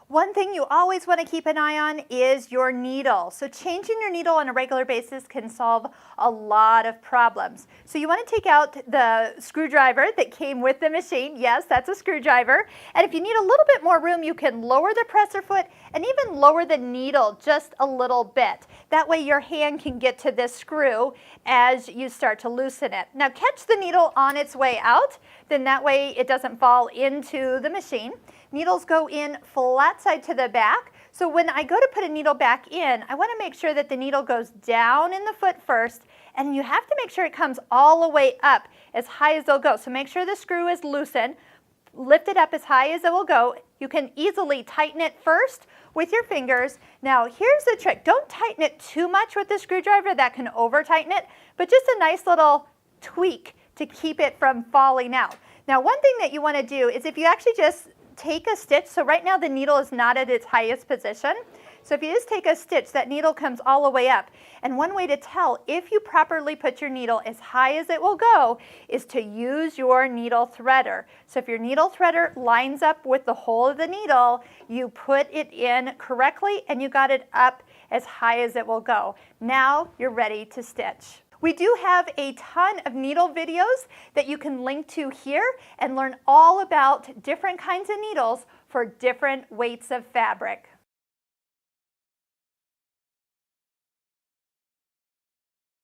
One thing you always want to keep an eye on is your needle. So changing your needle on a regular basis can solve a lot of problems. So you want to take out the screwdriver that came with the machine. Yes, that's a screwdriver. And if you need a little bit more room, you can lower the presser foot and even lower the needle just a little bit. That way your hand can get to this screw as you start to loosen it. Now catch the needle on its way out, then that way it doesn't fall into the machine. Needles go in flat side to the back. So when I go to put a needle back in, I want to make sure that the needle goes down in the foot first, and you have to make sure it comes all the way up as high as it'll go. So make sure the screw is loosened. Lift it up as high as it will go. You can easily tighten it first with your fingers. Now here's the trick. Don't tighten it too much with the screwdriver. That can over tighten it, but just a nice little tweak to keep it from falling out. Now one thing that you want to do is if you actually just take a stitch, so right now the needle is not at its highest position. So if you just take a stitch, that needle comes all the way up. And one way to tell if you properly put your needle as high as it will go is to use your needle threader. So if your needle threader lines up with the hole of the needle, you put it in correctly and you got it up as high as it will go. Now you're ready to stitch. We do have a ton of needle videos that you can link to here and learn all about different kinds of needles for different weights of fabric.